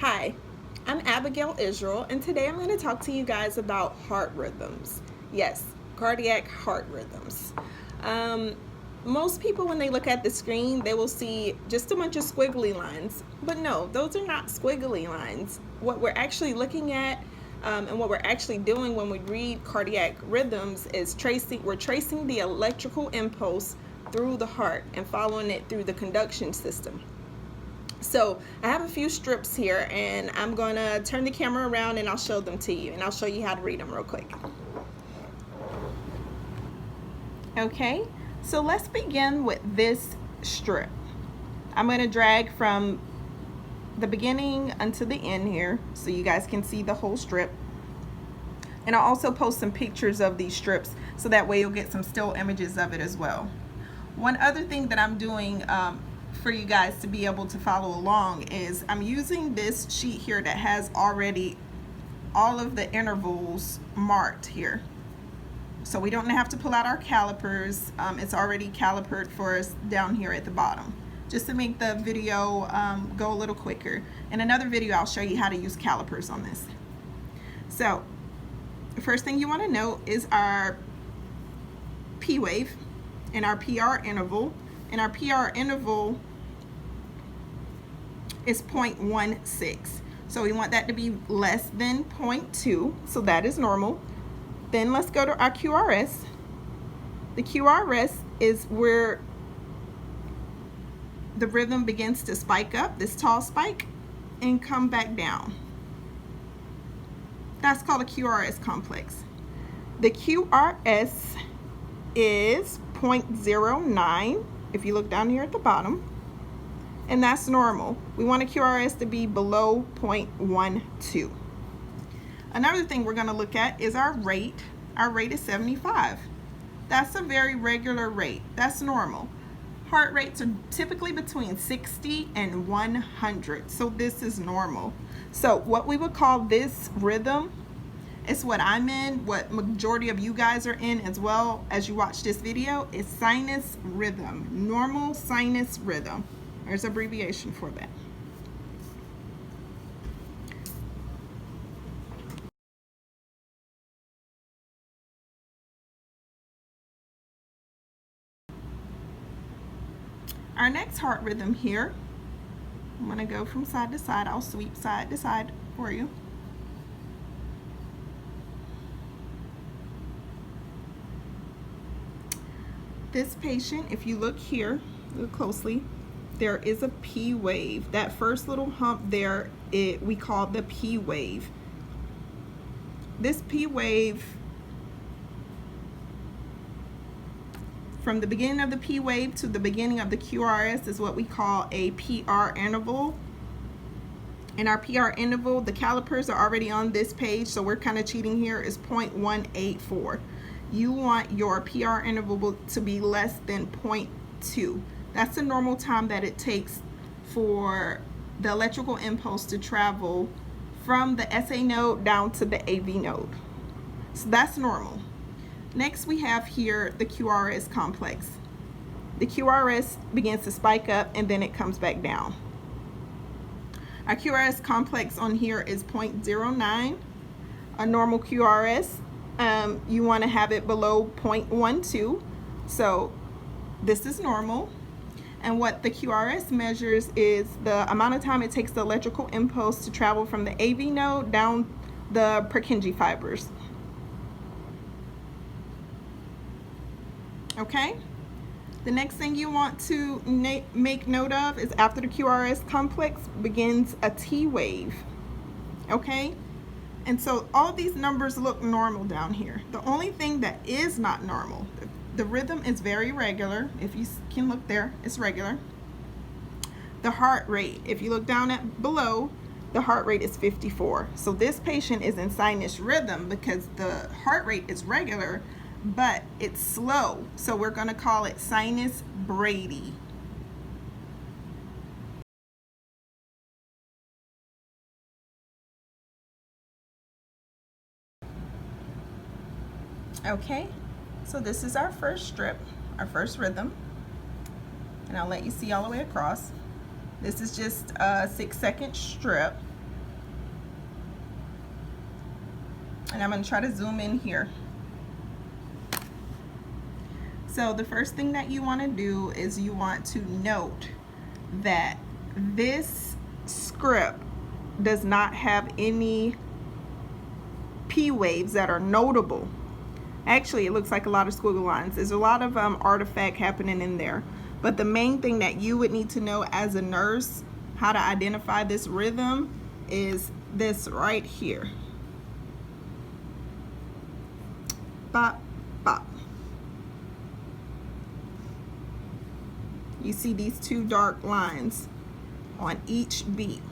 Hi, I'm Abigail Israel, and today I'm going to talk to you guys about heart rhythms. Yes, cardiac heart rhythms. Most people, when they look at the screen, they will see just a bunch of squiggly lines. But no, those are not squiggly lines. What we're actually looking at and what we're actually doing when we read cardiac rhythms is we're tracing the electrical impulse through the heart and following it through the conduction system. So I have a few strips here, and I'm going to turn the camera around and I'll show them to you, and I'll show you how to read them real quick. Okay, so let's begin with this strip. I'm going to drag from the beginning until the end here so you guys can see the whole strip. And I'll also post some pictures of these strips so that way you'll get some still images of it as well. One other thing that I'm doing for you guys to be able to follow along is I'm using this sheet here that has already all of the intervals marked here. So we don't have to pull out our calipers. It's already calipered for us down here at the bottom, just to make the video go a little quicker. In another video, I'll show you how to use calipers on this. So the first thing you want to know is our P wave and our PR interval. And our PR interval is 0.16. So we want that to be less than 0.2. So that is normal. Then let's go to our QRS. The QRS is where the rhythm begins to spike up, this tall spike, and come back down. That's called a QRS complex. The QRS is 0.09 if you look down here at the bottom, and that's normal. We want a QRS to be below 0.12. Another thing we're going to look at is our rate. Our rate is 75. That's a very regular rate. That's normal. Heart rates are typically between 60 and 100, so this is normal. So what we would call this rhythm is what I'm in, what majority of you guys are in as well as you watch this video, is sinus rhythm, normal sinus rhythm. There's an abbreviation for that. Our next heart rhythm here, I'm going to go from side to side. I'll sweep side to side for you. This patient, if you look here, look closely, there is a P wave. That first little hump there, we call the P wave. This P wave, from the beginning of the P wave to the beginning of the QRS, is what we call a PR interval. And our PR interval, the calipers are already on this page, so we're kind of cheating here, is 0.184. You want your PR interval to be less than 0.2. That's the normal time that it takes for the electrical impulse to travel from the SA node down to the AV node. So that's normal. Next we have here the QRS complex. The QRS begins to spike up and then it comes back down. Our QRS complex on here is 0.09. A normal QRS, you want to have it below 0.12. So this is normal. And what the QRS measures is the amount of time it takes the electrical impulse to travel from the AV node down the Purkinje fibers. Okay? The next thing you want to make note of is after the QRS complex begins a T wave. Okay? And so all these numbers look normal down here. The only thing that is not normal, the rhythm is very regular. If you can look there, it's regular. The heart rate, if you look down at below, the heart rate is 54. So this patient is in sinus rhythm because the heart rate is regular, but it's slow. So we're going to call it sinus brady. Okay, so this is our first strip, our first rhythm, and I'll let you see all the way across. This is just a 6-second strip. And I'm going to try to zoom in here. So the first thing that you want to do is you want to note that this script does not have any P waves that are notable. Actually, it looks like a lot of squiggle lines. There's a lot of artifact happening in there. But the main thing that you would need to know as a nurse, how to identify this rhythm, is this right here. Bop, bop. You see these two dark lines on each beat.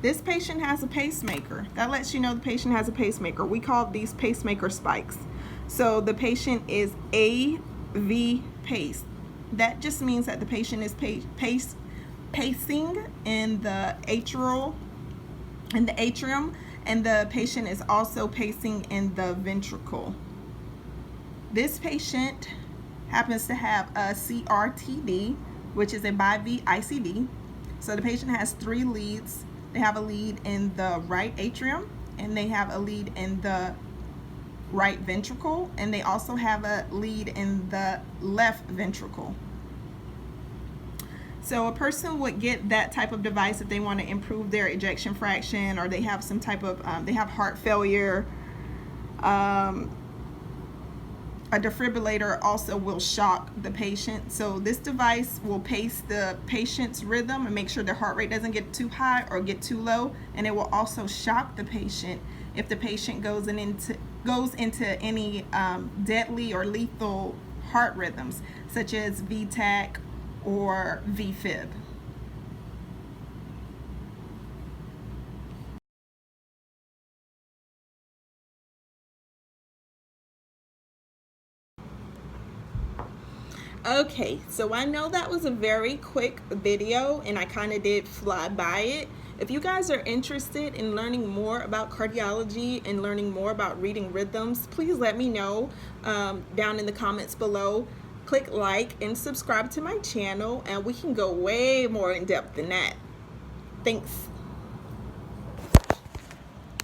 This patient has a pacemaker. That lets you know the patient has a pacemaker. We call these pacemaker spikes. So the patient is AV pace. That just means that the patient is pacing in the atrium, and the patient is also pacing in the ventricle. This patient happens to have a CRTD, which is a bi-V ICD. So the patient has 3 leads. They have a lead in the right atrium, and they have a lead in the right ventricle, and they also have a lead in the left ventricle. So a person would get that type of device if they want to improve their ejection fraction, or they have some type of, they have heart failure. A defibrillator also will shock the patient. So this device will pace the patient's rhythm and make sure their heart rate doesn't get too high or get too low, and it will also shock the patient if the patient goes into any deadly or lethal heart rhythms, such as VTAC or VFib. Okay, so I know that was a very quick video and I kind of did fly by it. If you guys are interested in learning more about cardiology and learning more about reading rhythms, please let me know down in the comments below. Click like and subscribe to my channel, and we can go way more in depth than that. Thanks.